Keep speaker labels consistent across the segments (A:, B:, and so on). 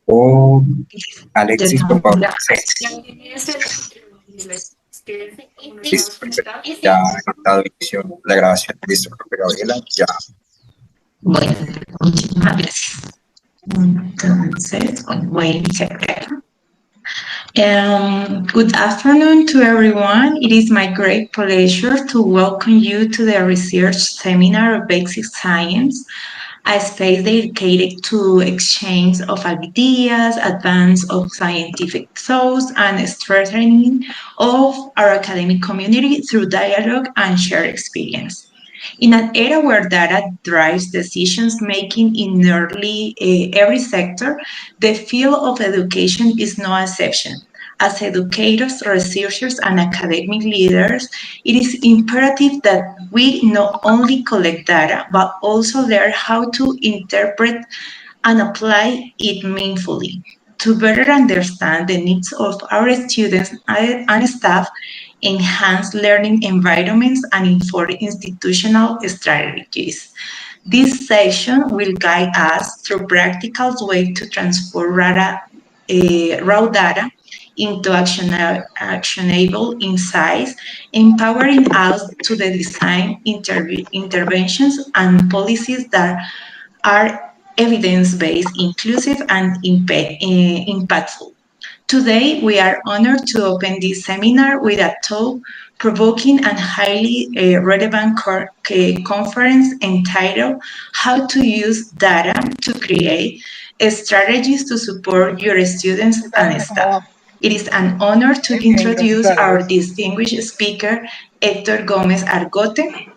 A: O
B: Ya
A: Alexis, por
B: estamos
A: favor,
B: ya.
A: presente. Listo, perfecto. Ya ha anotado inicio la grabación. Listo, profe Gabriela, ya.
B: Bueno, muchísimas gracias. Entonces, voy a iniciar. Good afternoon to everyone. It is my great pleasure to welcome you to the research seminar of basic science, a space dedicated to exchange of ideas, advance of scientific thoughts, and strengthening of our academic community through dialogue and shared experience. In an era where data drives decisions making in nearly every sector, the field of education is no exception. As educators, researchers, and academic leaders, it is imperative that we not only collect data, but also learn how to interpret and apply it meaningfully. To better understand the needs of our students and staff, enhance learning environments, and inform institutional strategies. This session will guide us through practical ways to transform raw data into actionable insights, empowering us to the design interventions and policies that are evidence-based, inclusive, and impactful. Today, we are honored to open this seminar with a thought-provoking and highly relevant conference entitled How to Use Data to Create Strategies to Support Your Students and Staff. It is an honor to introduce our distinguished speaker, Héctor Gómez Argote.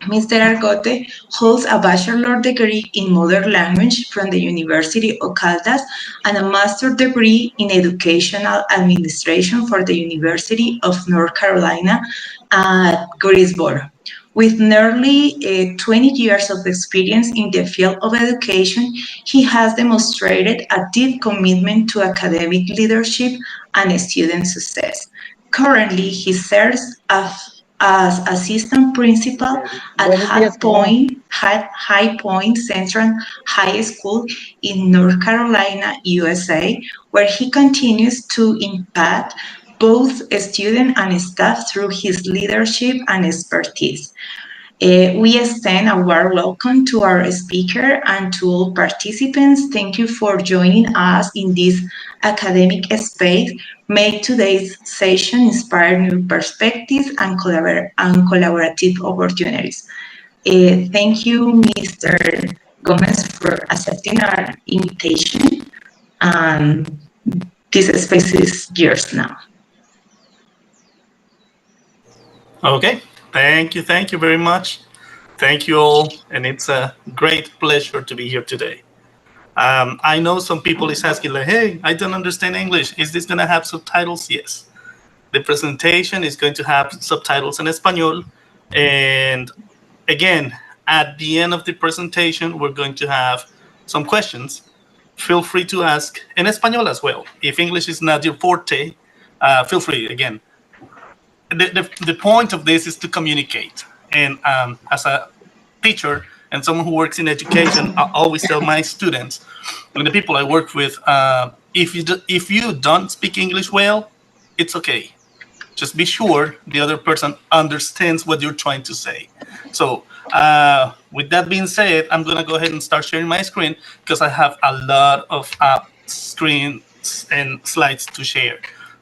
B: Mr. Argote holds a bachelor's degree in modern language from the University of Caldas and a master's degree in educational administration for the University of North Carolina at Greensboro. With nearly 20 years of experience in the field of education, he has demonstrated a deep commitment to academic leadership and student success. Currently, he serves as assistant principal at High Point Central High School in North Carolina, USA, where he continues to impact both students and staff through his leadership and expertise. We extend a warm welcome to our speaker and to all participants. Thank you for joining us in this academic space. May today's session inspire new perspectives and collaborative opportunities. Thank you, Mr. Gomez, for accepting our invitation. This space is yours now.
C: Okay, thank you very much. Thank you all, and it's a great pleasure to be here today. I know some people is asking like, hey, I don't understand English. Is this gonna have subtitles? Yes. The presentation is going to have subtitles in Espanol. And again, at the end of the presentation, we're going to have some questions. Feel free to ask in Espanol as well. If English is not your forte, feel free again. The point of this is to communicate. And as a teacher and someone who works in education, I always tell my students and the people I work with, if you don't speak English well, it's okay. Just be sure the other person understands what you're trying to say. So with that being said, I'm going to go ahead and start sharing my screen because I have a lot of screens and slides to share.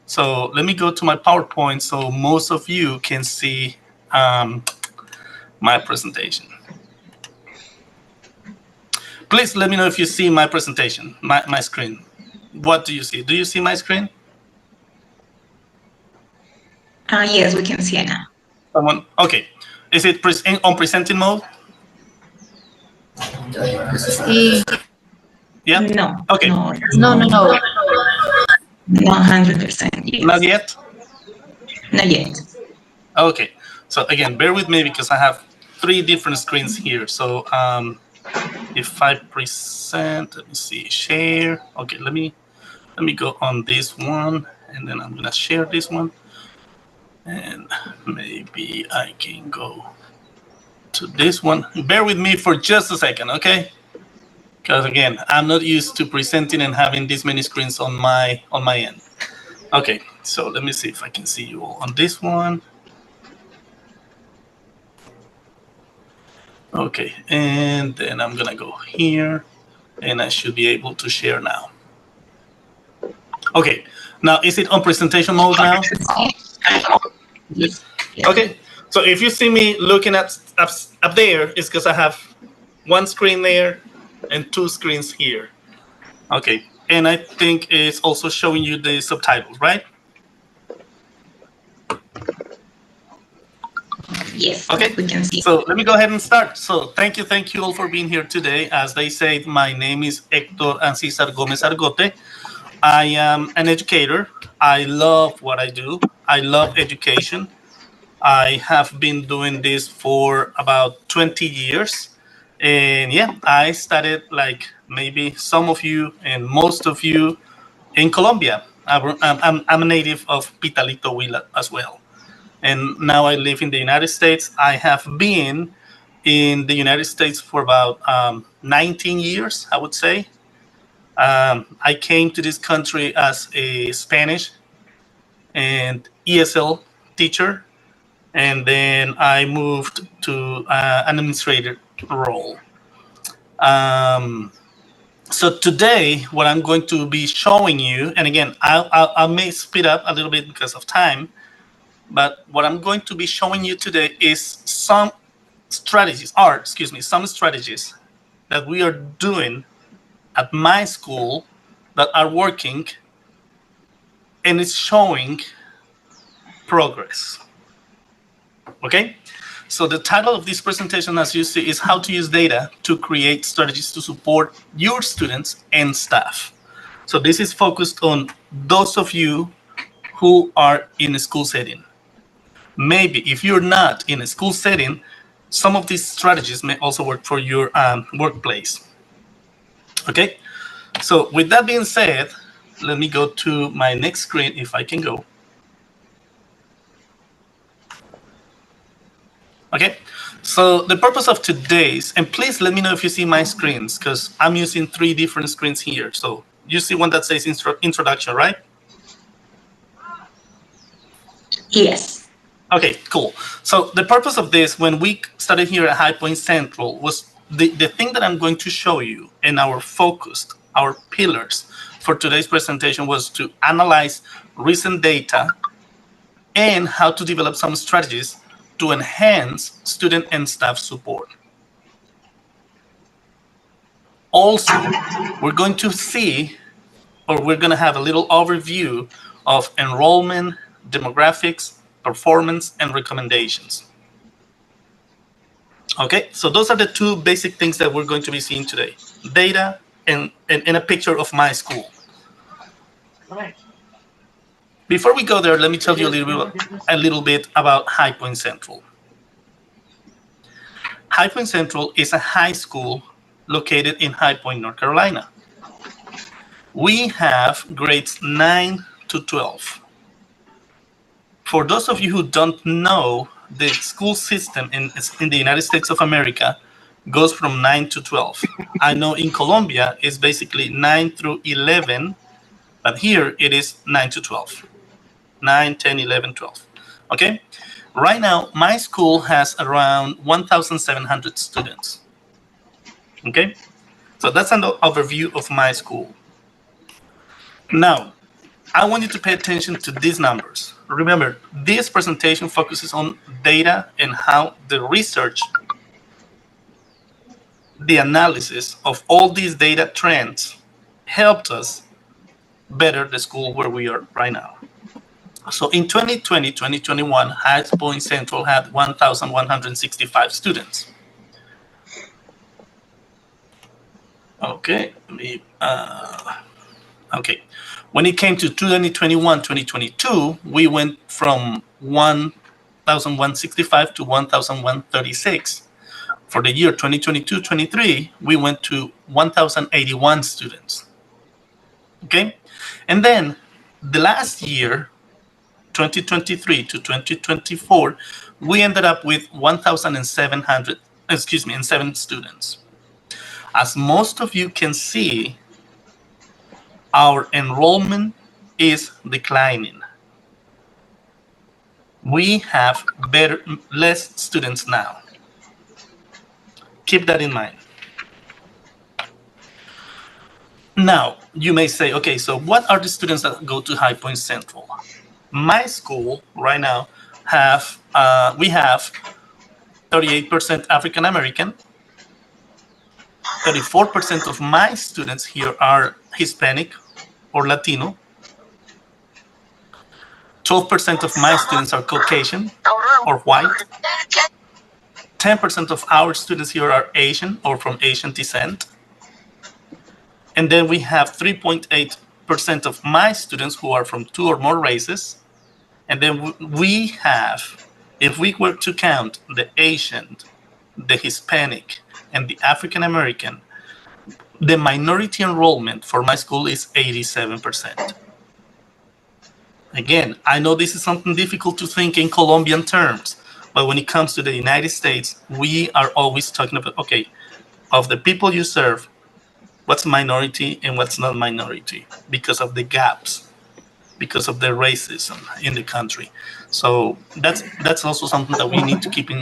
C: So let me go to my PowerPoint so most of you can see my presentation. Please let me know if you see my presentation, my screen. What do you see? Do you see my screen?
B: Yes, we can see it now.
C: Someone? Okay. Is it on presenting mode? Yeah?
B: No.
C: Okay.
B: No. 100%. Yes.
C: Not yet?
B: Not yet.
C: Okay. So again, bear with me because I have 3 different screens here. So if I present, let me see, share. Okay, let me go on this one, and then I'm gonna share this one. And maybe I can go to this one. Bear with me for just a second, okay? because again, I'm not used to presenting and having this many screens on my end. Okay, so let me see if I can see you all on this one. Okay, and then I'm gonna go here, and I should be able to share now. Okay, now is it on presentation mode now?
B: Yes.
C: Okay, so if you see me looking up there, it's because I have one screen there and two screens here. Okay, and I think it's also showing you the subtitles, right?
B: Yes,
C: okay,
B: we can see.
C: So let me go ahead and start. So thank you all for being here today. As they say, my name is Hector Ancísar Gómez Argote. I am an educator. I love what I do. I love education. I have been doing this for about 20 years. And yeah, I started like maybe some of you and most of you in Colombia. I'm a native of Pitalito, Huila as well. And now I live in the United States. I have been in the United States for about 19 years, I would say. I came to this country as a Spanish and ESL teacher, and then I moved to an administrator role. So today, what I'm going to be showing you, and again, I may speed up a little bit because of time, but what I'm going to be showing you today is some strategies that we are doing at my school that are working, and it's showing progress. Okay? So the title of this presentation, as you see, is How to Use Data to Create Strategies to Support Your Students and Staff. So this is focused on those of you who are in a school setting. Maybe if you're not in a school setting, some of these strategies may also work for your workplace. Okay, so with that being said, let me go to my next screen if I can go. Okay, so the purpose of today's, and please let me know if you see my screens, because I'm using 3 different screens here. So you see one that says introduction, right?
B: Yes.
C: Okay, cool. So the purpose of this, when we started here at High Point Central, was the thing that I'm going to show you, and our pillars for today's presentation was to analyze recent data and how to develop some strategies to enhance student and staff support. Also, we're going to see, or we're going to have a little overview of enrollment, demographics, performance, and recommendations. Okay, so those are the 2 basic things that we're going to be seeing today: data and a picture of my school. Before we go there, let me tell you a little bit about High Point Central. High Point Central is a high school located in High Point, North Carolina. We have grades 9 to 12. For those of you who don't know, the school system in the United States of America goes from 9 to 12. I know in Colombia it's basically 9 through 11, but here it is 9 to 12. 9, 10, 11, 12. Okay? Right now, my school has around 1,700 students. Okay? So that's an overview of my school. Now, I want you to pay attention to these numbers. Remember, this presentation focuses on data and how the research, the analysis of all these data trends helped us better the school where we are right now. So in 2020, 2021, High Point Central had 1,165 students. Okay, okay. When it came to 2021, 2022, we went from 1,165 to 1,136. For the year 2022-23, we went to 1,081 students. Okay, and then the last year, 2023 to 2024, we ended up with 1,700, and 7 students. As most of you can see, our enrollment is declining. We have less students now. Keep that in mind. Now, you may say, okay, so what are the students that go to High Point Central? My school right now we have 38% African American. 34% of my students here are Hispanic or Latino. 12% of my students are Caucasian or white. 10% of our students here are Asian or from Asian descent. And then we have 3.8% of my students who are from 2 or more races. And then we have, if we were to count the Asian, the Hispanic, and the African American, the minority enrollment for my school is 87%. Again, I know this is something difficult to think in Colombian terms, but when it comes to the United States, we are always talking about, okay, of the people you serve, what's minority and what's not minority, because of the gaps, because of the racism in the country. So that's also something that we need to keep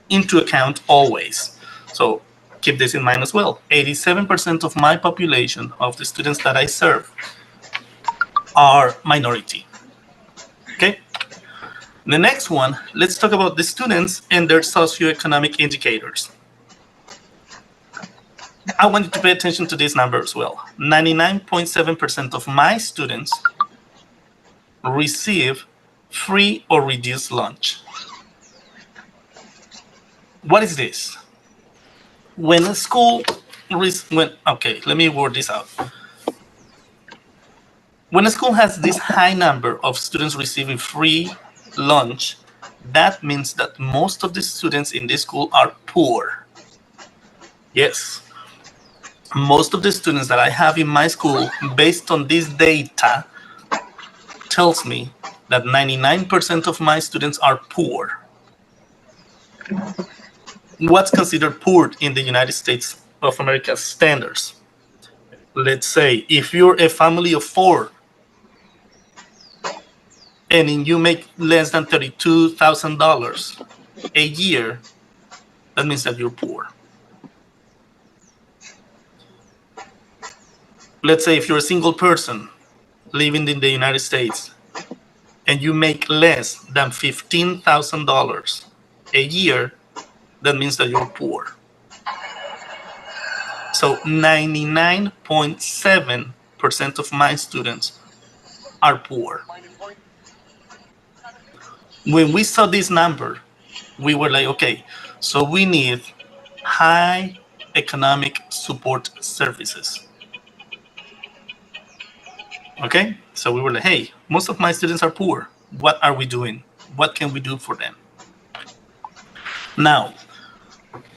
C: into account always. So keep this in mind as well. 87% of my population, of the students that I serve, are minority. Okay. The next one, let's talk about the students and their socioeconomic indicators. I want you to pay attention to this number as well. 99.7% of my students receive free or reduced lunch. What is this? When a school, okay, let me word this out. When a school has this high number of students receiving free lunch, that means that most of the students in this school are poor. Yes. Most of the students that I have in my school, based on this data, tells me that 99% of my students are poor. What's considered poor in the United States of America standards? Let's say if you're a family of 4 and you make less than $32,000 a year, that means that you're poor. Let's say if you're a single person living in the United States and you make less than $15,000 a year, that means that you're poor. So 99.7% of my students are poor. When we saw this number, we were like, okay, so we need high economic support services. Okay, so we were like, hey, most of my students are poor. What are we doing? What can we do for them? Now,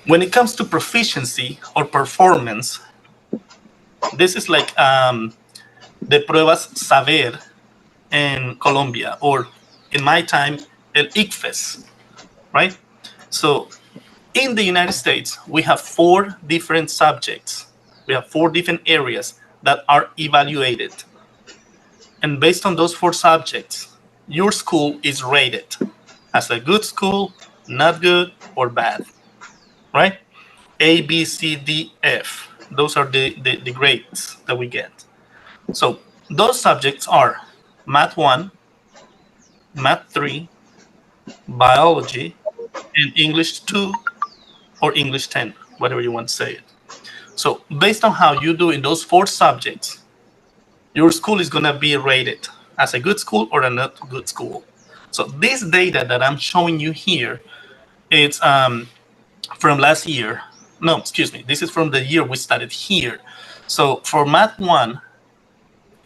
C: when it comes to proficiency or performance, this is like the pruebas saber in Colombia, or in my time, el ICFES, right? So in the United States, we have 4 different subjects. We have 4 different areas that are evaluated. And based on those 4 subjects, your school is rated as a good school, not good, or bad, right? A, B, C, D, F. Those are the grades that we get. So those subjects are Math 1, Math 3, Biology, and English 2 or English 10, whatever you want to say it. So based on how you do in those 4 subjects, your school is going to be rated as a good school or a not good school. So this data that I'm showing you here, it's from last year. No, excuse me. This is from the year we started here. So for Math 1,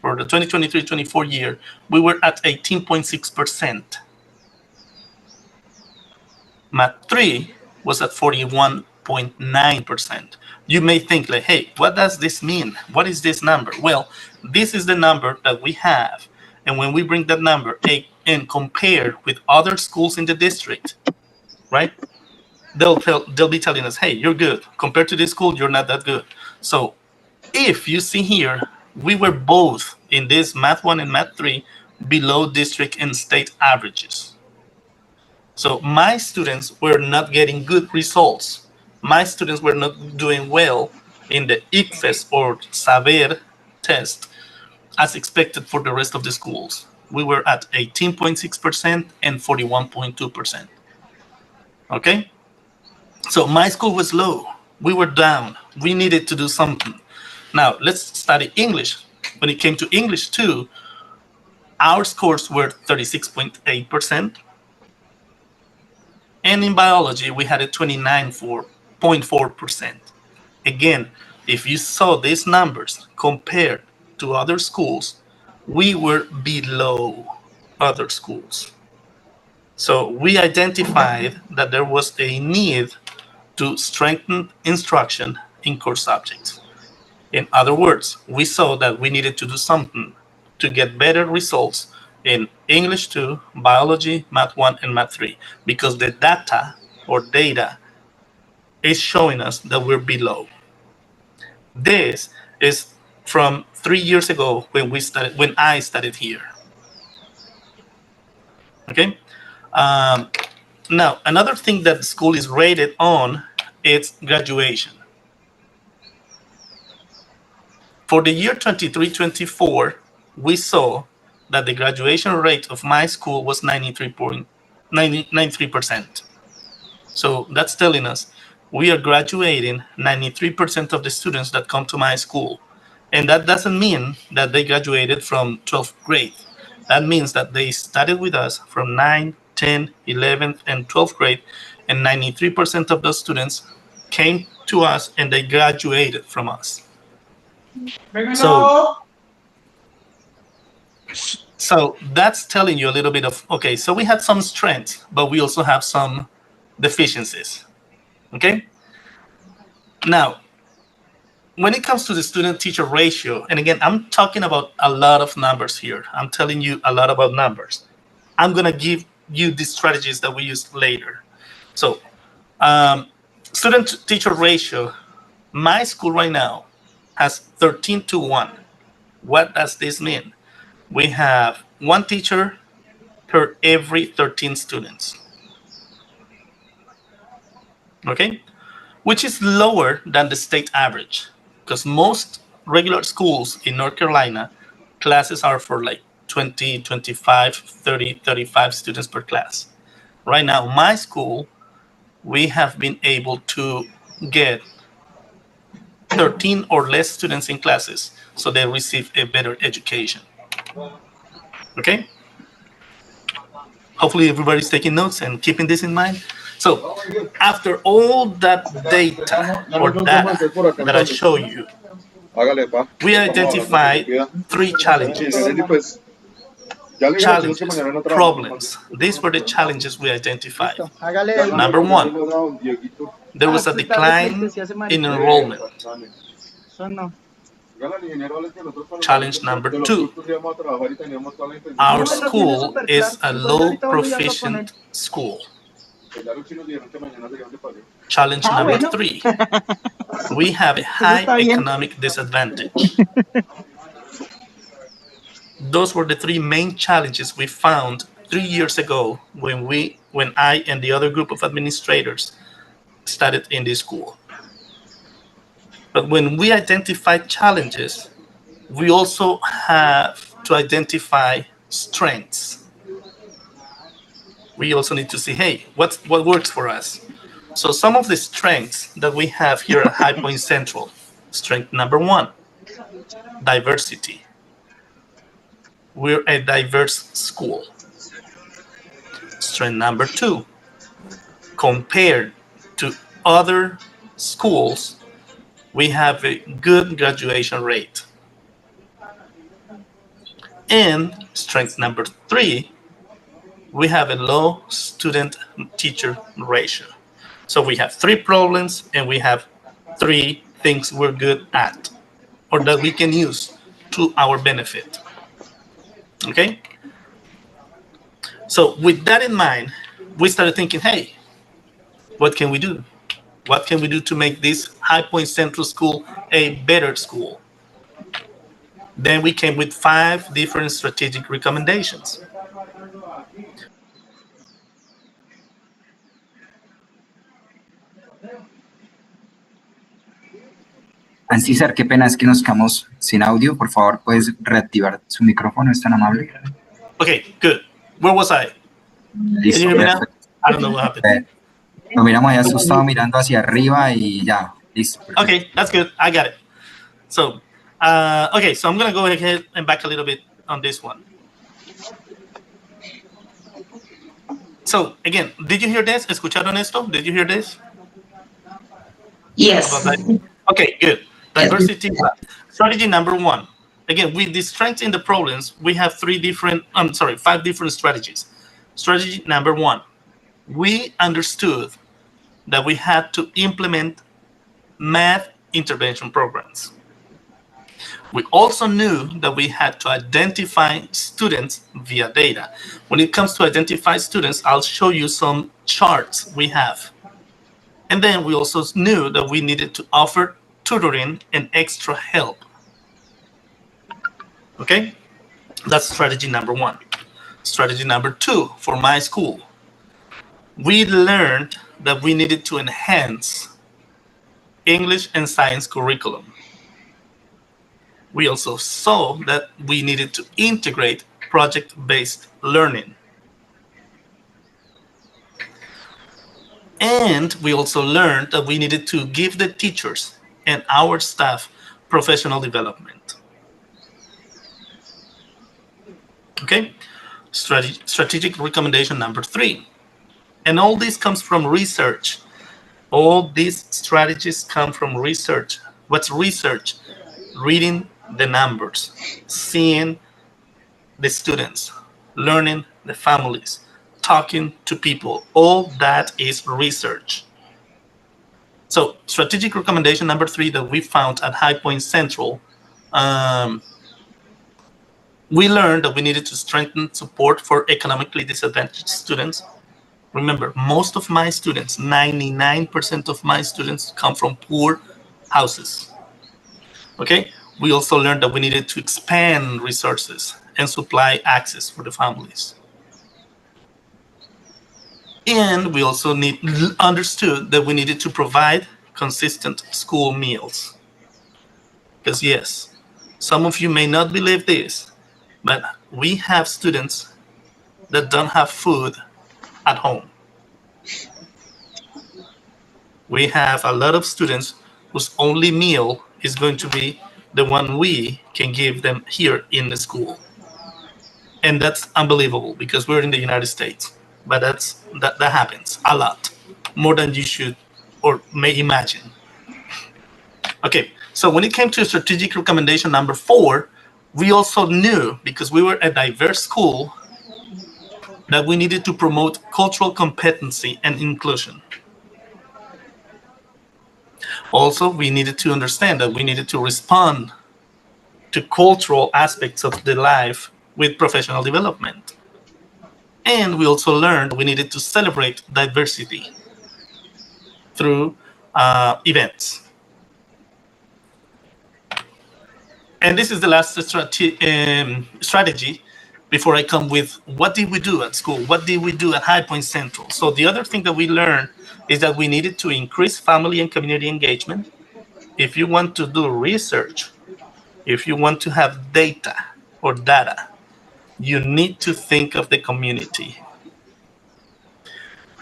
C: for the 2023-24 year, we were at 18.6%. Math 3 was at 41.9%. You may think like, hey, what does this mean? What is this number? Well, this is the number that we have. And when we bring that number and compare with other schools in the district, right? They'll be telling us, hey, you're good. Compared to this school, you're not that good. So if you see here, we were both in this Math 1 and Math 3 below district and state averages. So my students were not getting good results. My students were not doing well in the ICFES or Saber test as expected for the rest of the schools. We were at 18.6% and 41.2%. Okay? So my school was low. We were down. We needed to do something. Now, let's study English. When it came to English 2, our scores were 36.8%. And in biology, we had a 29.4%. Again, if you saw these numbers compared to other schools, we were below other schools. So we identified that there was a need to strengthen instruction in core subjects. In other words, we saw that we needed to do something to get better results in English 2, Biology, Math 1, and Math 3, because the data is showing us that we're below. This is from 3 years ago when I studied here. Okay. Now, another thing that the school is rated on is graduation. For the year 23-24, we saw that the graduation rate of my school was 93%. So that's telling us we are graduating 93% of the students that come to my school. And that doesn't mean that they graduated from 12th grade. That means that they studied with us from 9, 10, 11th, and 12th grade, and 93% of those students came to us and they graduated from us. So that's telling you a little bit of, okay, so we had some strengths, but we also have some deficiencies. Okay? Now, when it comes to the student-teacher ratio, and again, I'm talking about a lot of numbers here. I'm telling you a lot about numbers. I'm going to give you the strategies that we use later. So, student-teacher ratio, my school right now has 13-1. What does this mean? We have one teacher per every 13 students. Okay? Which is lower than the state average, because most regular schools in North Carolina, classes are for like 20, 25, 30, 35 students per class. Right now, my school, we have been able to get 13 or less students in classes, so they receive a better education. Okay? Hopefully everybody's taking notes and keeping this in mind. So after all that data or data that I show you, we identified 3 challenges. Problems. These were the challenges we identified. Number 1, there was a decline in enrollment. Challenge number 2, our school is a low proficient school. Challenge number 3, we have a high economic disadvantage. Those were the 3 main challenges we found 3 years ago when I and the other group of administrators studied in this school. But when we identify challenges, we also have to identify strengths. We also need to see, hey, what works for us? So some of the strengths that we have here at High Point Central, strength number 1, diversity. We're a diverse school. Strength number 2, compared to other schools, we have a good graduation rate. And strength number 3, we have a low student-teacher ratio. So we have 3 problems and we have 3 things we're good at or that we can use to our benefit. Okay? So with that in mind, we started thinking, hey, what can we do? What can we do to make this High Point Central School a better school? Then we came with 5 different strategic recommendations.
A: César, qué pena, es que nos quedamos sin audio. Por favor, ¿puedes reactivar su micrófono? ¿Es tan amable?
C: Okay, good. Where was I?
A: Listo.
C: Can you hear me now? I don't know what happened.
A: Lo miramos allá, estaba mirando hacia arriba y ya, listo. Perfecto.
C: Okay, that's good. I got it. So, okay, so I'm going to go ahead and back a little bit on this one. So, again, did you hear this? ¿Escucharon esto? Did you hear this?
B: Yes.
C: Okay, good. Diversity strategy number 1. Again, with the strengths in the problems, we have 5 different strategies. Strategy number 1. We understood that we had to implement math intervention programs. We also knew that we had to identify students via data. When it comes to identify students, I'll show you some charts we have. And then we also knew that we needed to offer tutoring and extra help. Okay, that's strategy number 1. Strategy number 2 for my school. We learned that we needed to enhance English and science curriculum. We also saw that we needed to integrate project-based learning. And we also learned that we needed to give the teachers and our staff professional development. Okay, strategic recommendation number 3. And all this comes from research. All these strategies come from research. What's research? Reading the numbers, seeing the students, learning the families, talking to people. All that is research. So strategic recommendation number 3 that we found at High Point Central, we learned that we needed to strengthen support for economically disadvantaged students. Remember, most of my students, 99% of my students come from poor houses. Okay, we also learned that we needed to expand resources and supply access for the families. And we also understood that we needed to provide consistent school meals. Because yes, some of you may not believe this, but we have students that don't have food at home. We have a lot of students whose only meal is going to be the one we can give them here in the school. And that's unbelievable because we're in the United States. But that happens a lot, more than you should or may imagine. Okay, so when it came to strategic recommendation number 4, we also knew, because we were a diverse school, that we needed to promote cultural competency and inclusion. Also, we needed to understand that we needed to respond to cultural aspects of the life with professional development. And we also learned we needed to celebrate diversity through events. And this is the last strategy before I come with what did we do at school? What did we do at High Point Central? So the other thing that we learned is that we needed to increase family and community engagement. If you want to do research, if you want to have data, you need to think of the community.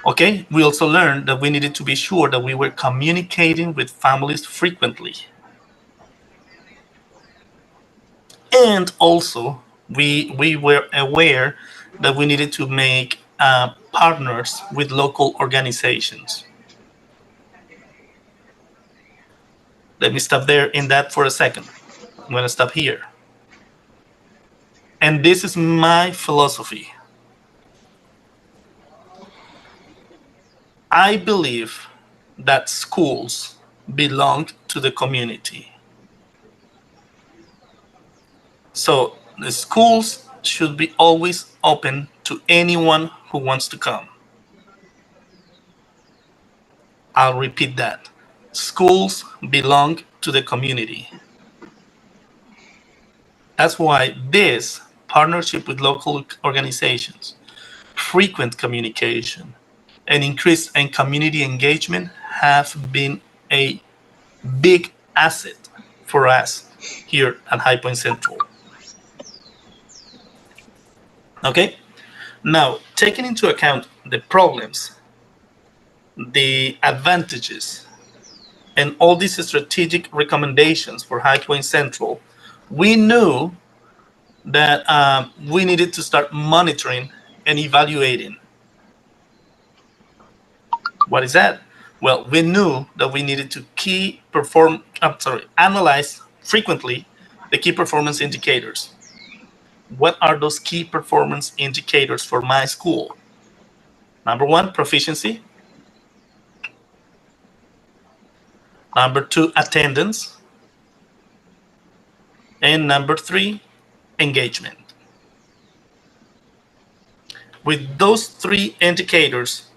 C: Okay, we also learned that we needed to be sure that we were communicating with families frequently. And also, we were aware that we needed to make partners with local organizations. Let me stop there in that for a second. I'm going to stop here. And this is my philosophy. I believe that schools belong to the community. So the schools should be always open to anyone who wants to come. I'll repeat that. Schools belong to the community. That's why this partnership with local organizations, frequent communication, and increase in community engagement have been a big asset for us here at High Point Central. Okay, now taking into account the problems, the advantages, and all these strategic recommendations for High Point Central, we knew that we needed to start monitoring and evaluating. What is that? Well, we knew that we needed to analyze frequently the key performance indicators. What are those key performance indicators for my school? Number one, proficiency. Number two, attendance. And number three, engagement. With those three indicators,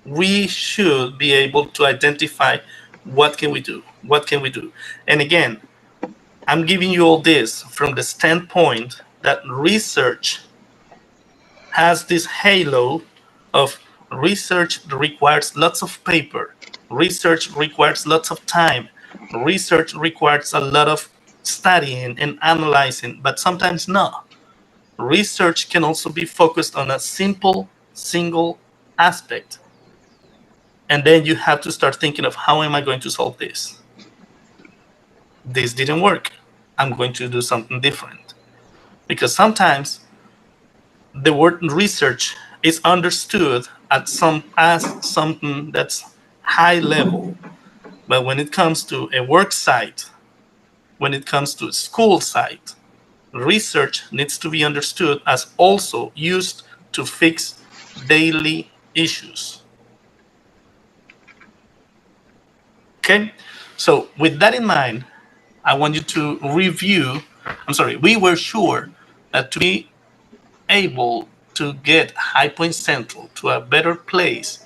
C: we should be able to identify what can we do, what can we do. And again, I'm giving you all this from the standpoint that research has this halo of research that requires lots of paper, research requires lots of time, research requires a lot of studying and analyzing, but sometimes not. Research can also be focused on a simple, single aspect. And then you have to start thinking of, how am I going to solve this? This didn't work. I'm going to do something different. Because sometimes the word research is understood as something that's high level. But when it comes to a work site, when it comes to a school site, research needs to be understood as also used to fix daily issues. Okay, so with that in mind, I want you to review. We were sure that to be able to get High Point Central to a better place,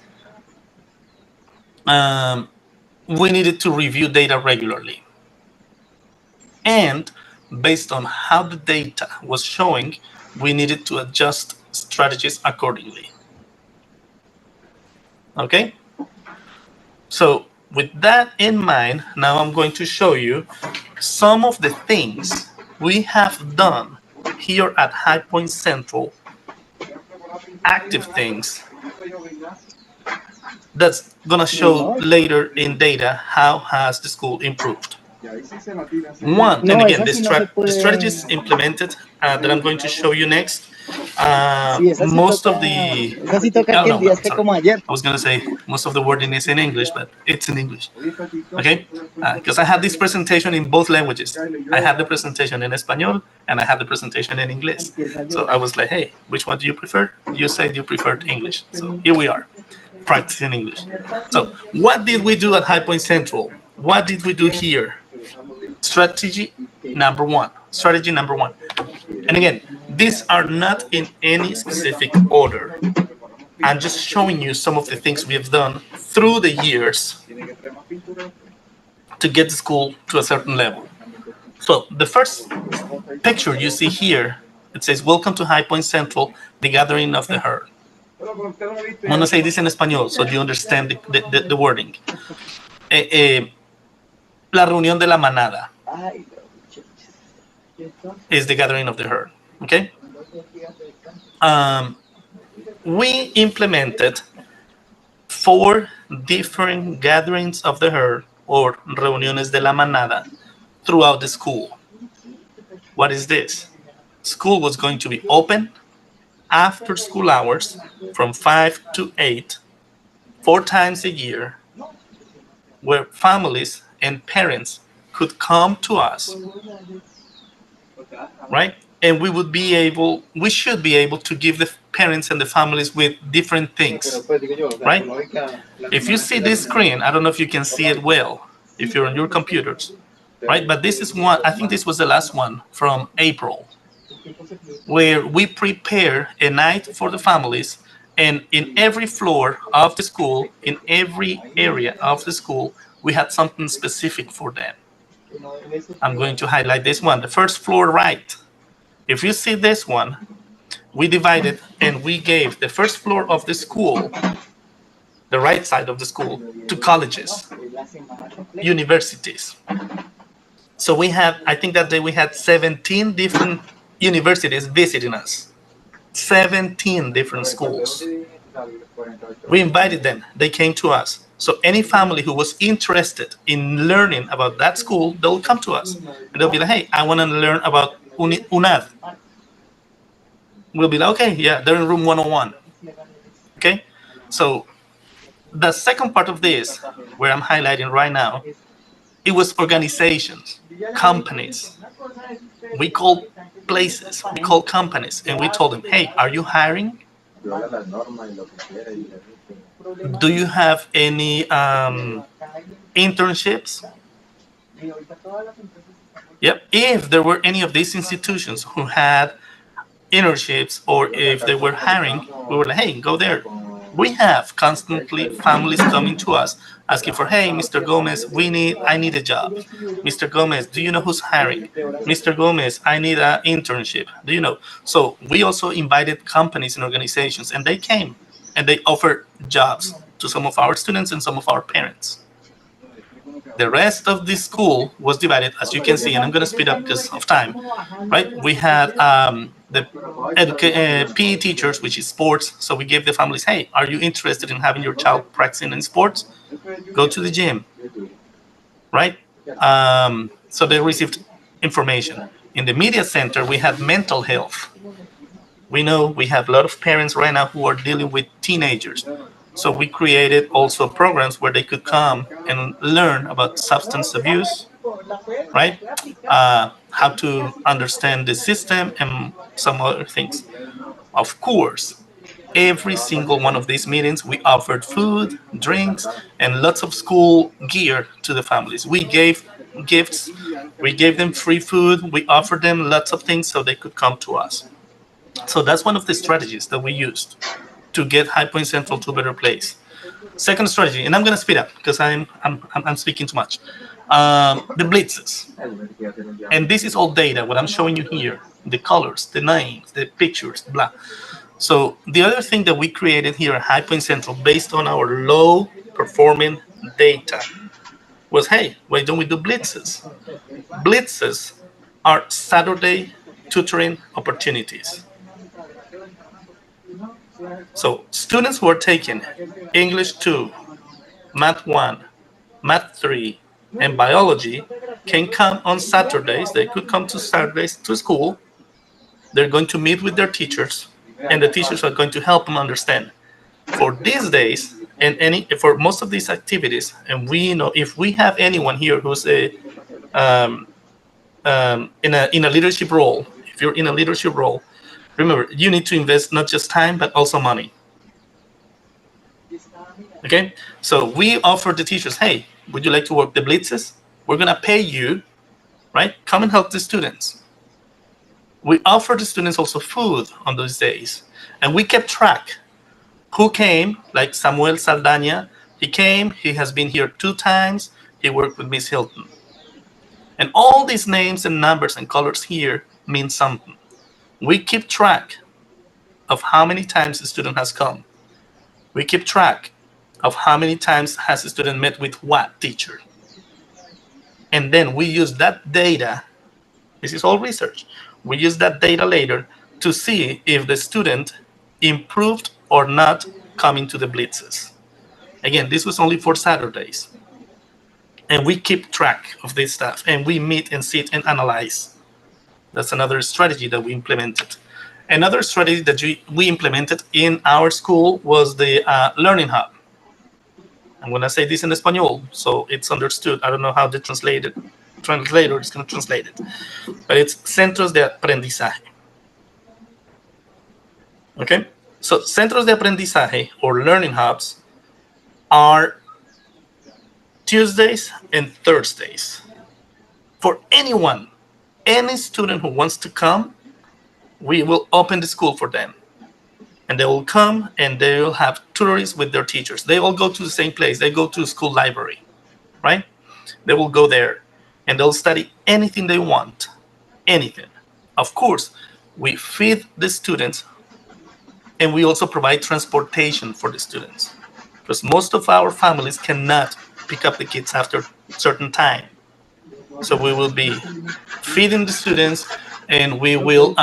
C: we needed to review data regularly. And based on how the data was showing, we needed to adjust strategies accordingly. Okay? So with that in mind, now I'm going to show you some of the things we have done here at High Point Central, active things that's gonna show later in data how has the school improved. One, and again, the strategies implemented that I'm going to show you next. Most of the, I was going to say most of the wording is in English, but it's in English. Okay, because I had this presentation in both languages. I had the presentation in Espanol and I had the presentation in English. So I was like, hey, which one do you prefer? You said you preferred English. So here we are, practicing English. So what did we do at High Point Central? What did we do here? Strategy number one. And again, these are not in any specific order. I'm just showing you some of the things we have done through the years to get the school to a certain level. So the first picture you see here, it says, welcome to High Point Central, the gathering of the herd. I'm going to say this in Espanol so you understand the wording. La reunión de la manada is the gathering of the herd. Okay. We implemented 4 different gatherings of the herd, or reuniones de la manada, throughout the school. What is this? School was going to be open after school hours from 5 to 8, 4 times a year, where families and parents could come to us, right? And we should be able to give the parents and the families with different things, right? If you see this screen, I don't know if you can see it well, if you're on your computers, right? But this is one, I think this was the last one from April, where we prepare a night for the families And in every floor of the school, in every area of the school, we had something specific for them. I'm going to highlight this one, the first floor right. If you see this one, we divided and we gave the first floor of the school, the right side of the school, to colleges, universities. So we had, I think that day we had 17 different universities visiting us. 17 different schools. We invited them, they came to us. So any family who was interested in learning about that school, they'll come to us. And they'll be like, hey, I want to learn about UNAD. We'll be like, okay, yeah, they're in room 101. Okay? So the second part of this, where I'm highlighting right now, it was organizations, companies. We called places, we called companies, and we told them, hey, are you hiring? Do you have any internships? Yep. If there were any of these institutions who had internships or if they were hiring, we were like, hey, go there. We have constantly families coming to us asking for, hey, Mr. Gomez, I need a job. Mr. Gomez, do you know who's hiring? Mr. Gomez, I need an internship. Do you know? So we also invited companies and organizations, and they came and they offered jobs to some of our students and some of our parents. The rest of the school was divided, as you can see, and I'm going to speed up because of time, right? We had the PE teachers, which is sports. So we gave the families, hey, are you interested in having your child practicing in sports? Go to the gym, right? So they received information. In the media center, we had mental health. We know we have a lot of parents right now who are dealing with teenagers. So we created also programs where they could come and learn about substance abuse, right? How to understand the system and some other things. Of course, every single one of these meetings, we offered food, drinks, and lots of school gear to the families. We gave gifts, we gave them free food, we offered them lots of things so they could come to us. So that's one of the strategies that we used to get High Point Central to a better place. Second strategy, and I'm going to speed up because I'm speaking too much. The blitzes, and this is all data. What I'm showing you here, the colors, the names, the pictures, blah. So the other thing that we created here at High Point Central, based on our low performing data, was, hey, why don't we do blitzes? Blitzes are Saturday tutoring opportunities. So students who are taking English 2, Math 1, Math 3, and Biology can come on Saturdays. They could come to Saturdays to school. They're going to meet with their teachers, and the teachers are going to help them understand. For these days, and for most of these activities, and we know if we have anyone here who's in a leadership role, if you're in a leadership role, remember, you need to invest not just time, but also money. Okay? So we offer the teachers, hey, would you like to work the blitzes? We're going to pay you, right? Come and help the students. We offer the students also food on those days. And we kept track. Who came, like Samuel Saldaña, he came, he has been here 2 times, he worked with Miss Hilton. And all these names and numbers and colors here mean something. We keep track of how many times the student has come. We keep track of how many times has the student met with what teacher. And then we use that data, this is all research, we use that data later to see if the student improved or not coming to the blitzes. Again, this was only for Saturdays. And we keep track of this stuff, and we meet and sit and analyze. That's another strategy that we implemented. Another strategy that we implemented in our school was the Learning Hub. I'm going to say this in Espanol, so it's understood. I don't know how the translator is going to translate it. But it's Centros de Aprendizaje. Okay? So Centros de Aprendizaje, or Learning Hubs, are Tuesdays and Thursdays. For anyone, any student who wants to come, we will open the school for them. And they will come and they will have tutors with their teachers. They all go to the same place. They go to the school library, right? They will go there and they'll study anything they want, anything. Of course, we feed the students and we also provide transportation for the students, because most of our families cannot pick up the kids after a certain time. So we will be feeding the students, and we will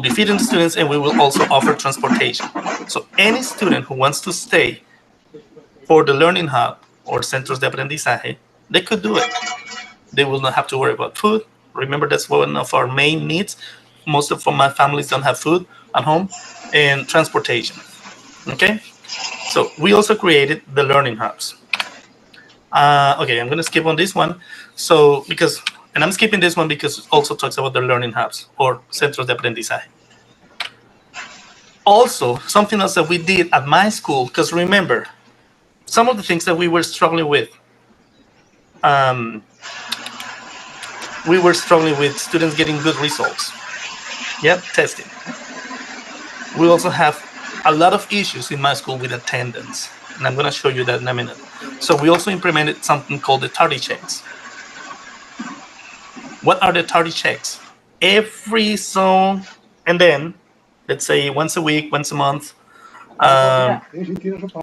C: be feeding the students, and we will also offer transportation. So any student who wants to stay for the learning hub or centros de aprendizaje, they could do it. They will not have to worry about food. Remember, that's one of our main needs. Most of my families don't have food at home, and transportation. Okay, so we also created the learning hubs. Okay, I'm going to skip on this one. So and I'm skipping this one because it also talks about the learning hubs or centros de aprendizaje. Also, something else that we did at my school, because remember, some of the things that we were struggling with, students getting good results. Yep, testing. We also have a lot of issues in my school with attendance, and I'm going to show you that in a minute. So we also implemented something called the tardy checks. What are the tardy checks? Every zone, and then, let's say once a week, once a month,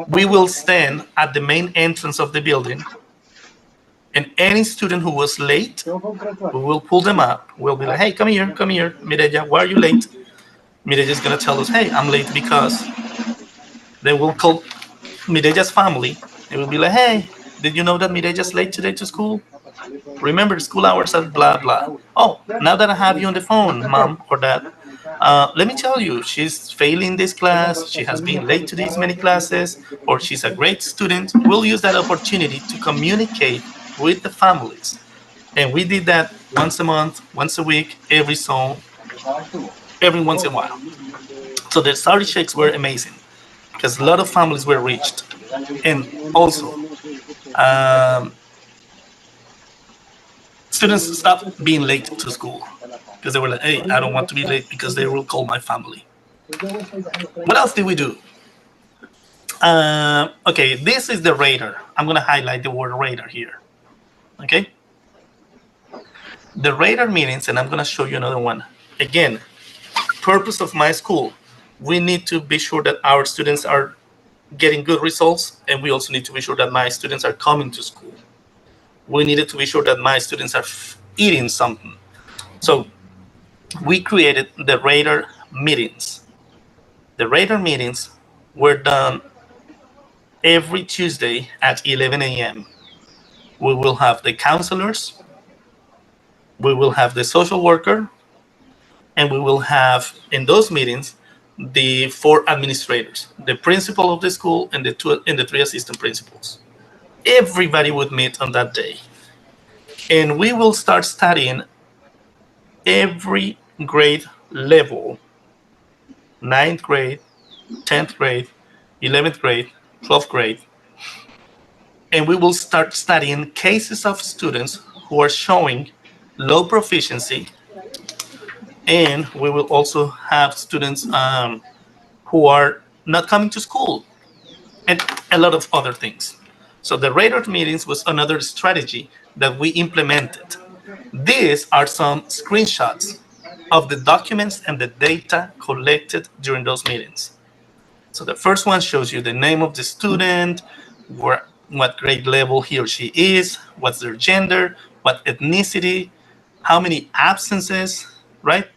C: we will stand at the main entrance of the building, and any student who was late, we will pull them up. We'll be like, hey, come here, Mireya, why are you late? Mireya is going to tell us, hey, I'm late because. They will call Mireya's family. They will be like, hey, did you know that Mireya's late today to school? Remember, school hours are blah, blah. Oh, now that I have you on the phone, mom or dad, let me tell you, she's failing this class, she has been late to these many classes, or she's a great student. We'll use that opportunity to communicate with the families. And we did that once a month, once a week, every zone, every once in a while. So the starter checks were amazing because a lot of families were reached. And also, students stopped being late to school because they were like, hey, I don't want to be late because they will call my family. What else did we do? Okay, this is the radar. I'm going to highlight the word radar here. Okay? The radar meetings, and I'm going to show you another one. Again, purpose of my school, we need to be sure that our students are getting good results, and we also need to be sure that my students are coming to school. We needed to be sure that my students are eating something. So we created the radar meetings. The radar meetings were done every Tuesday at 11 a.m. We will have the counselors, we will have the social worker, and we will have, in those meetings, the 4 administrators, the principal of the school and the 3 assistant principals. Everybody would meet on that day. And we will start studying every grade level, 9th grade, 10th grade, 11th grade, 12th grade. And we will start studying cases of students who are showing low proficiency. And we will also have students who are not coming to school, and a lot of other things. So the radar meetings was another strategy that we implemented. These are some screenshots of the documents and the data collected during those meetings. So the first one shows you the name of the student, what grade level he or she is, what's their gender, what ethnicity, how many absences, right?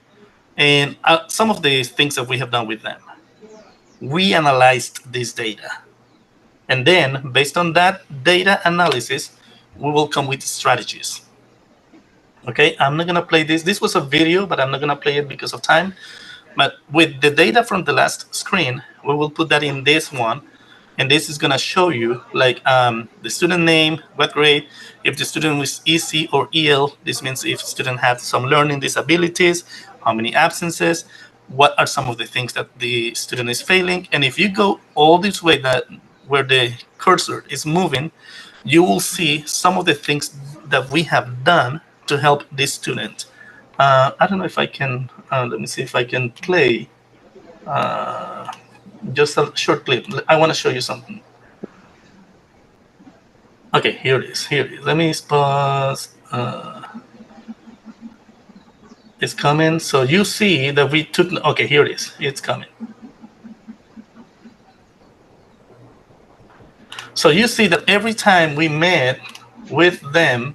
C: And some of the things that we have done with them. We analyzed this data. And then, based on that data analysis, we will come with strategies. Okay, I'm not going to play this. This was a video, but I'm not going to play it because of time. But with the data from the last screen, we will put that in this one. And this is going to show you like the student name, what grade, if the student was EC or EL, this means if student had some learning disabilities, how many absences, what are some of the things that the student is failing. And if you go all this way where the cursor is moving, you will see some of the things that we have done to help this student. I don't know if I can, let me see if I can play Just a short clip. I want to show you something. Okay, here it is. Here it is. Let me pause. It's coming. So you see that we took. Okay, here it is. It's coming. So you see that every time we met with them,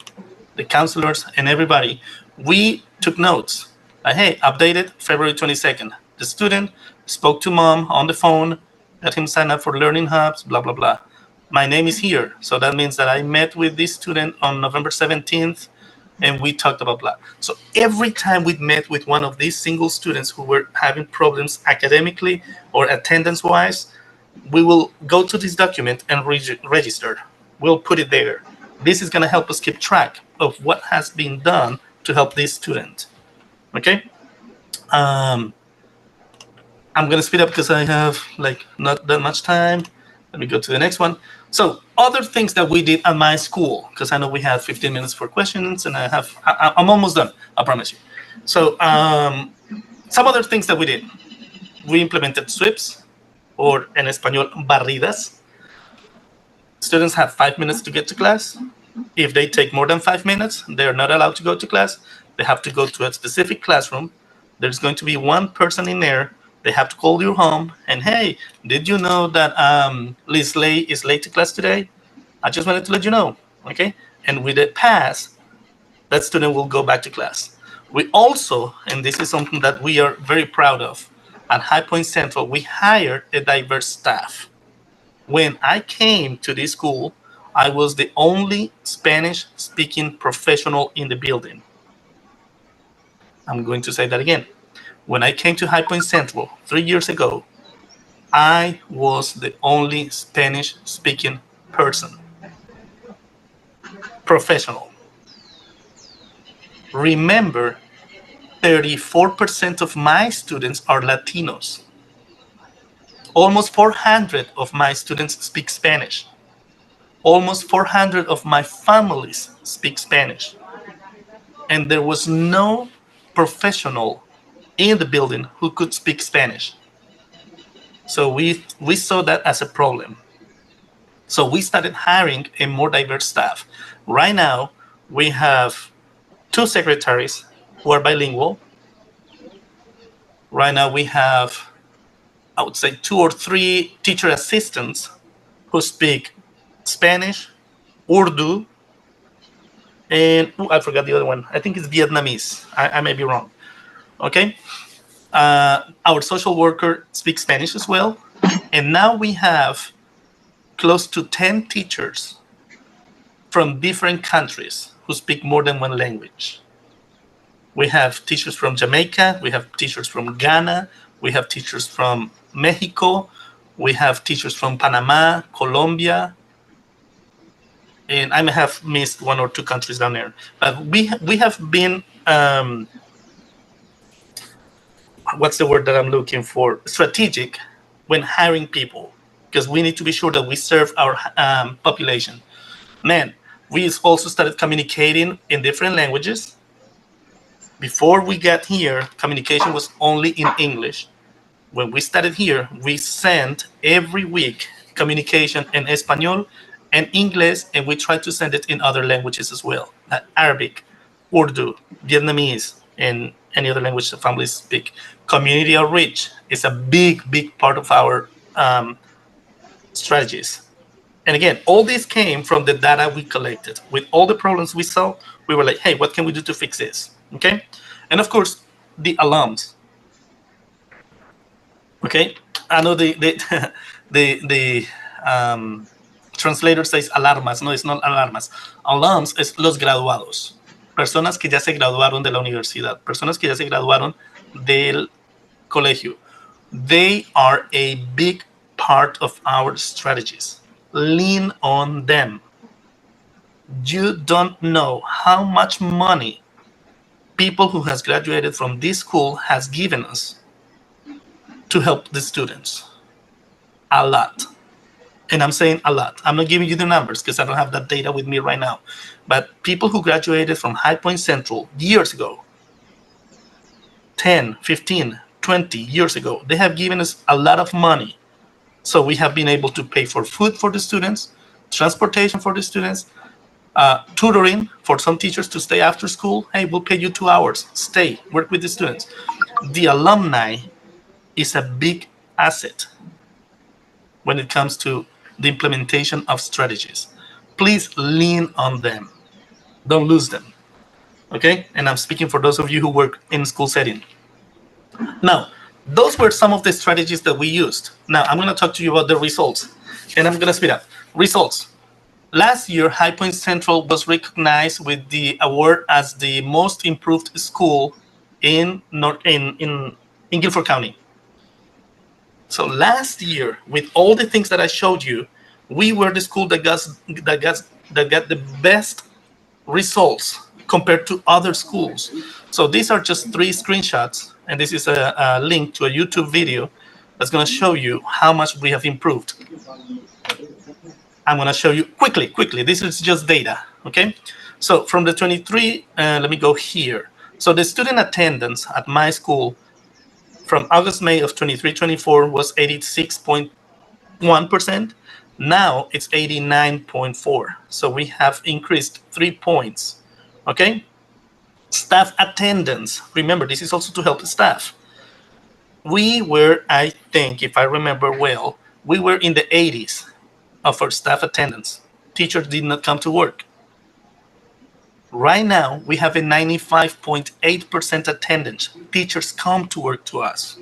C: the counselors and everybody, we took notes. Like, hey, updated February 22nd. The student spoke to mom on the phone, let him sign up for Learning Hubs, blah, blah, blah. My name is here. So that means that I met with this student on November 17th and we talked about blah. So every time we met with one of these single students who were having problems academically or attendance-wise, we will go to this document and register. We'll put it there. This is going to help us keep track of what has been done to help this student. Okay? I'm going to speed up because I have like not that much time. Let me go to the next one. So other things that we did at my school, because I know we have 15 minutes for questions and I'm almost done, I promise you. So some other things that we did. We implemented sweeps, or en español, barridas. Students have 5 minutes to get to class. If they take more than 5 minutes, they're not allowed to go to class. They have to go to a specific classroom. There's going to be one person in there. They have to call your home and, hey, did you know that Liz Lay is late to class today? I just wanted to let you know, okay? And with a pass, that student will go back to class. We also, and this is something that we are very proud of, at High Point Central, we hired a diverse staff. When I came to this school, I was the only Spanish-speaking professional in the building. I'm going to say that again. When I came to High Point Central 3 years ago, I was the only Spanish-speaking person. Professional. Remember, 34% of my students are Latinos. Almost 400 of my students speak Spanish. Almost 400 of my families speak Spanish. And there was no professional in the building who could speak Spanish. So we saw that as a problem. So we started hiring a more diverse staff. Right now, we have 2 secretaries who are bilingual. Right now we have, I would say, 2 or 3 teacher assistants who speak Spanish, Urdu, and I forgot the other one. I think it's Vietnamese. I may be wrong. Okay. Our social worker speaks Spanish as well. And now we have close to 10 teachers from different countries who speak more than one language. We have teachers from Jamaica. We have teachers from Ghana. We have teachers from Mexico. We have teachers from Panama, Colombia. And I may have missed 1 or 2 countries down there. But we have been, what's the word that I'm looking for? Strategic when hiring people, because we need to be sure that we serve our population. Man, we also started communicating in different languages. Before we got here, communication was only in English. When we started here, we sent every week communication in Espanol and English, and we tried to send it in other languages as well, Arabic, Urdu, Vietnamese, and any other language the families speak. Community outreach is a big, big part of our strategies. And again, all this came from the data we collected. With all the problems we saw, we were like, hey, what can we do to fix this? Okay? And of course, the alums. Okay? I know the translator says alarmas. No, it's not alarmas. Alums es los graduados. Personas que ya se graduaron de la universidad. Personas que ya se graduaron del colegio. They are a big part of our strategies. Lean on them. You don't know how much money people who has graduated from this school has given us to help the students. A lot. And I'm saying a lot. I'm not giving you the numbers because I don't have that data with me right now. But people who graduated from High Point Central years ago, 10, 15, 20 years ago. They have given us a lot of money. So we have been able to pay for food for the students, transportation for the students, tutoring for some teachers to stay after school. Hey, we'll pay you 2 hours. Stay, work with the students. The alumni is a big asset when it comes to the implementation of strategies. Please lean on them. Don't lose them. Okay? And I'm speaking for those of you who work in school setting. Now, those were some of the strategies that we used. Now, I'm going to talk to you about the results. And I'm going to speed up. Results. Last year, High Point Central was recognized with the award as the most improved school in Guilford County. So last year, with all the things that I showed you, we were the school that got the best results compared to other schools. So these are just 3 screenshots, and this is a link to a YouTube video that's going to show you how much we have improved. I'm going to show you quickly. This is just data, okay? So from the 23, let me go here. So the student attendance at my school from May of 23-24 was 86.1%. Now it's 89.4. So we have increased 3 points, okay? Staff attendance. Remember, this is also to help the staff. We were, I think, if I remember well, we were in the 80s of our staff attendance. Teachers did not come to work. Right now, we have a 95.8% attendance. Teachers come to work to us.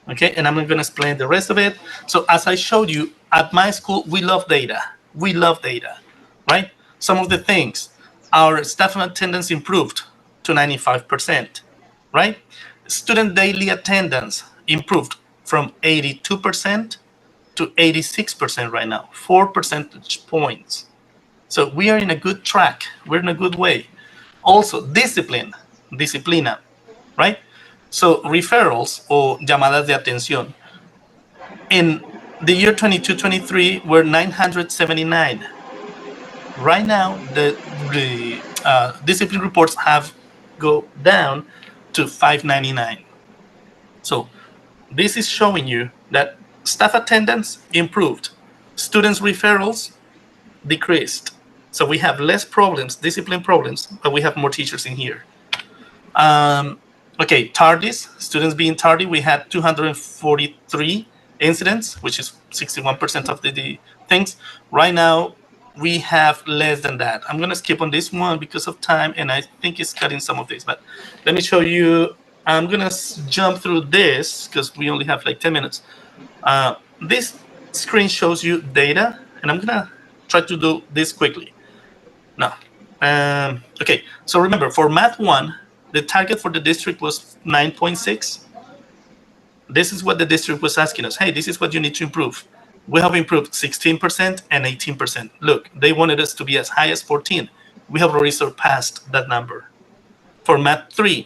C: Okay, and I'm going to explain the rest of it. So as I showed you, at my school, we love data. We love data, right? Some of the things, our staff attendance improved to 95%, right? Student daily attendance improved from 82% to 86% right now, 4 percentage points. So we are in a good track. We're in a good way. Also, disciplina, right? So referrals or llamadas de atención in the year 22-23 were 979. Right now, the discipline reports have go down to 599. So this is showing you that staff attendance improved, students referrals decreased. So we have less problems, discipline problems, but we have more teachers in here. Okay, tardies, students being tardy, we had 243 incidents, which is 61% of the things. Right now, we have less than that. I'm going to skip on this one because of time, and I think it's cutting some of this. But let me show you. I'm going to jump through this because we only have like 10 minutes. This screen shows you data, and I'm going to try to do this quickly. Now, okay, so remember, for Math 1, the target for the district was 9.6. This is what the district was asking us. Hey, this is what you need to improve. We have improved 16% and 18%. Look, they wanted us to be as high as 14. We have already surpassed that number. For Math 3,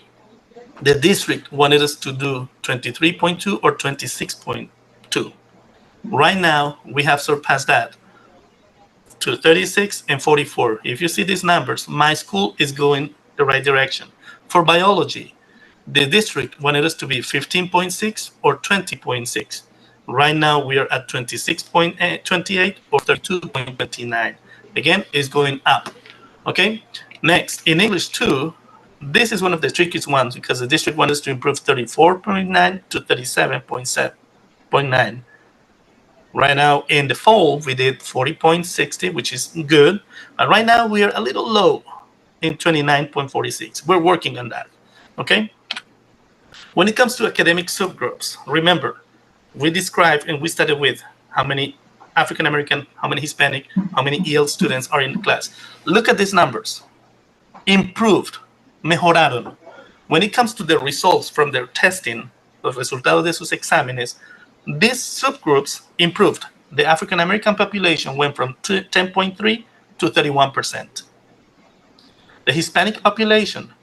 C: the district wanted us to do 23.2 or 26.2. Right now, we have surpassed that to 36 and 44. If you see these numbers, my school is going the right direction. For biology, the district wanted us to be 15.6 or 20.6. Right now, we are at 26.28 or 32.29. Again, it's going up. Okay. Next, in English 2, this is one of the trickiest ones because the district wanted us to improve 34.9 to 37.9. Right now, in the fall, we did 40.60, which is good. But right now, we are a little low in 29.46. We're working on that. Okay. When it comes to academic subgroups, remember, we described and we started with how many African American, how many Hispanic, how many EL students are in the class. Look at these numbers. Improved, mejoraron. When it comes to the results from their testing, los resultados de sus exámenes, these subgroups improved. The African American population went from 10.3 to 31%. The Hispanic population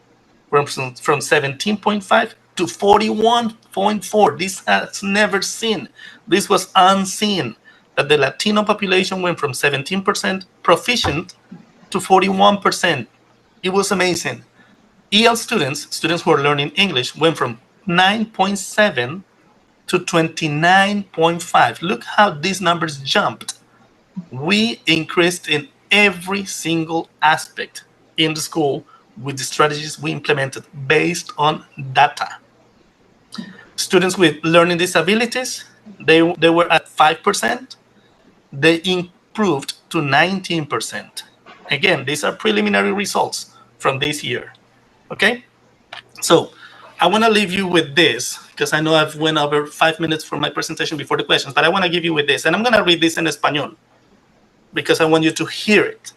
C: went from 17.5 to 41.4. This has never seen. This was unseen. That the Latino population went from 17% proficient to 41%. It was amazing. EL students who are learning English, went from 9.7 to 29.5. Look how these numbers jumped. We increased in every single aspect in the school with the strategies we implemented based on data. Students with learning disabilities, they were at 5%. They improved to 19%. Again, these are preliminary results from this year. Okay? So I want to leave you with this, because I know I've went over 5 minutes for my presentation before the questions, but I want to give you with this. And I'm going to read this in Español, because I want you to hear it,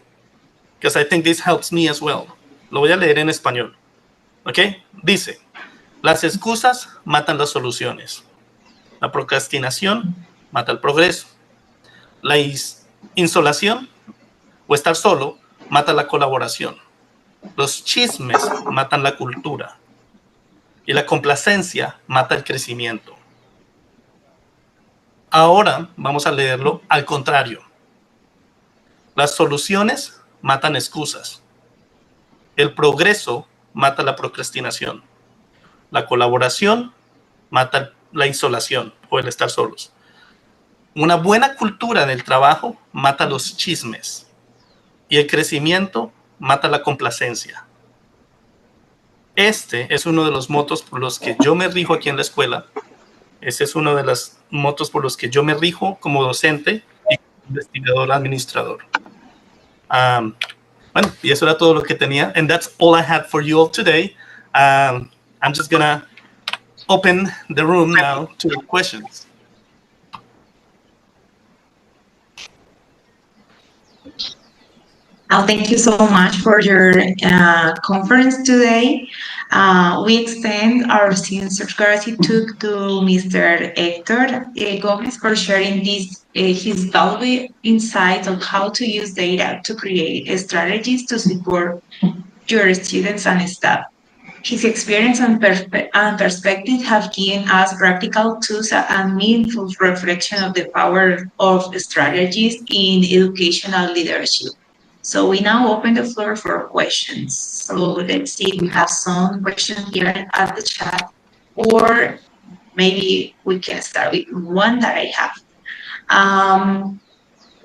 C: because I think this helps me as well. Lo voy a leer en español. ¿Ok? Dice, las excusas matan las soluciones. La procrastinación mata el progreso. La insolación o estar solo mata la colaboración. Los chismes matan la cultura. Y la complacencia mata el crecimiento. Ahora vamos a leerlo al contrario. Las soluciones matan excusas. El progreso mata la procrastinación. La colaboración mata la insolación o el estar solos. Una buena cultura del trabajo mata los chismes. Y el crecimiento mata la complacencia. Este es uno de los motos por los que yo me rijo aquí en la escuela. Ese es uno de los motos por los que yo me rijo como docente y como investigador administrador. Bueno, y eso era todo lo que tenía. And that's all I had for you all today. I'm just gonna open the room now to questions.
B: Thank you so much for your conference today. We extend our sincere gratitude to Mr. Hector Gomez for sharing his valuable insights on how to use data to create strategies to support your students and staff. His experience and perspective have given us practical tools and meaningful reflection of the power of strategies in educational leadership. So we now open the floor for questions. So let's see, we have some questions here at the chat, or maybe we can start with one that I have.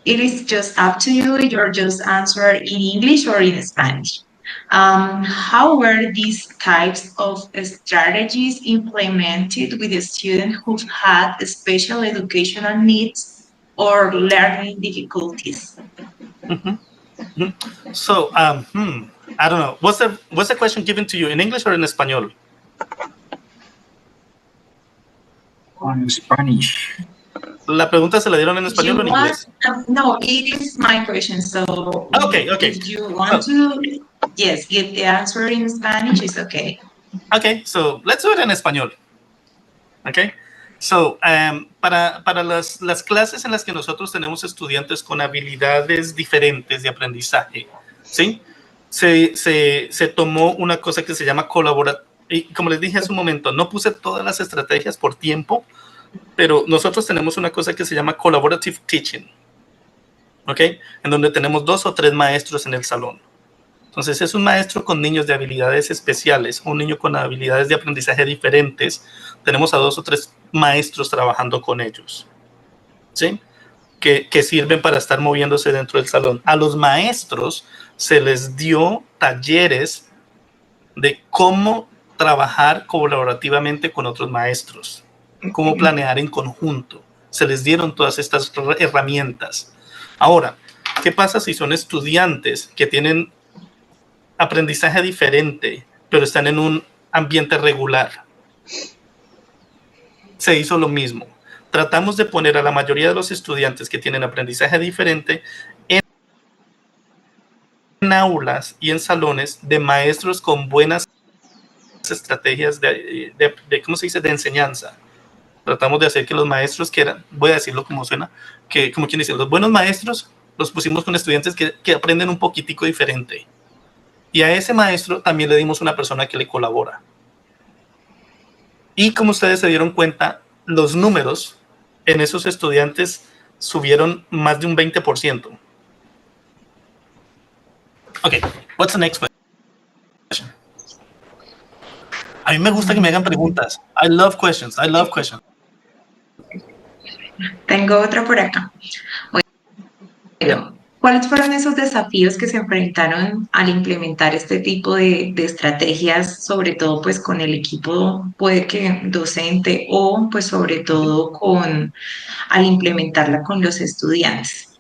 B: It is just up to you. You're just answer in English or in Spanish. How were these types of strategies implemented with the students who had special educational needs or learning difficulties?
C: So, I don't know. Was the question given to you in English or in Español?
A: On Spanish.
C: La pregunta se la dieron en español o en inglés?
B: No, it is my question. So,
C: okay.
B: If you want to, yes, give the answer in Spanish, it's okay.
C: Okay, so let's do it in español. Okay, so para las clases en las que nosotros tenemos estudiantes con habilidades diferentes de aprendizaje, ¿sí? Se tomó una cosa que se llama colaboración. Y como les dije hace un momento, no puse todas las estrategias por tiempo, pero nosotros tenemos una cosa que se llama collaborative teaching, ¿ok? En donde tenemos 2 o 3 maestros en el salón. Entonces es un maestro con niños de habilidades especiales, un niño con habilidades de aprendizaje diferentes. Tenemos a 2 o 3 maestros trabajando con ellos, ¿sí? Que sirven para estar moviéndose dentro del salón. A los maestros se les dio talleres de cómo trabajar colaborativamente con otros maestros, cómo planear en conjunto. Se les dieron todas estas herramientas. Ahora, ¿qué pasa si son estudiantes que tienen aprendizaje diferente, pero están en un ambiente regular? Se hizo lo mismo. Tratamos de poner a la mayoría de los estudiantes que tienen aprendizaje diferente en aulas y en salones de maestros con buenas estrategias de ¿cómo se dice?, de enseñanza. Tratamos de hacer que los maestros que eran, voy a decirlo como suena, que como quien dice, los buenos maestros los pusimos con estudiantes que aprenden un poquitico diferente. Y a ese maestro también le dimos una persona que le colabora. Y como ustedes se dieron cuenta, los números en esos estudiantes subieron más de un 20%. Okay, what's the next question? A mí me gusta que me hagan preguntas. I love questions. I love questions.
B: Tengo otra por acá. Bueno, ¿cuáles fueron esos desafíos que se enfrentaron al implementar este tipo de estrategias, sobre todo pues con el equipo, puede que docente o pues sobre todo al implementarla con los estudiantes?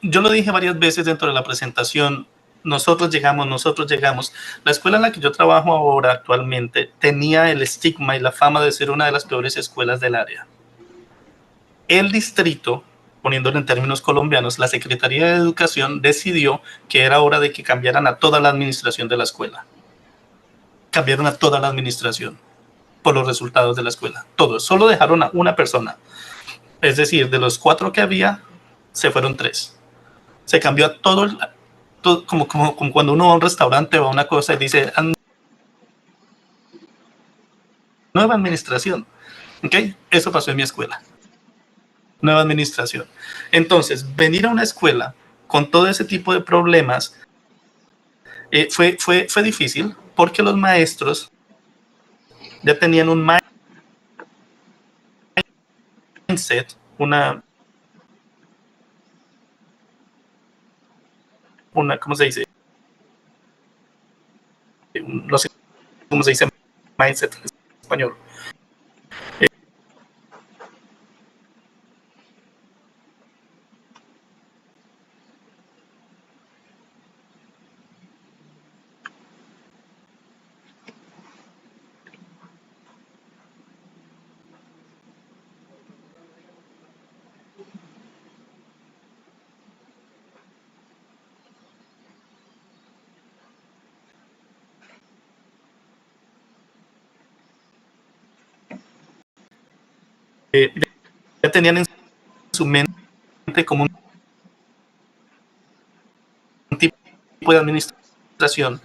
C: Yo lo dije varias veces dentro de la presentación. Nosotros llegamos. La escuela en la que yo trabajo ahora actualmente tenía el estigma y la fama de ser una de las peores escuelas del área. El distrito, poniéndolo en términos colombianos, la Secretaría de Educación decidió que era hora de que cambiaran a toda la administración de la escuela. Cambiaron a toda la administración por los resultados de la escuela. Todos, solo dejaron a una persona. Es decir, de los 4 que había, se fueron 3. Se cambió a todo, como cuando uno va a un restaurante o a una cosa y dice, nueva administración. ¿Okay? Eso pasó en mi escuela. Nueva administración. Entonces, venir a una escuela con todo ese tipo de problemas fue difícil porque los maestros ya tenían un mindset, ¿cómo se dice? No sé cómo se dice mindset en español. Ya tenían en su mente como un tipo de administración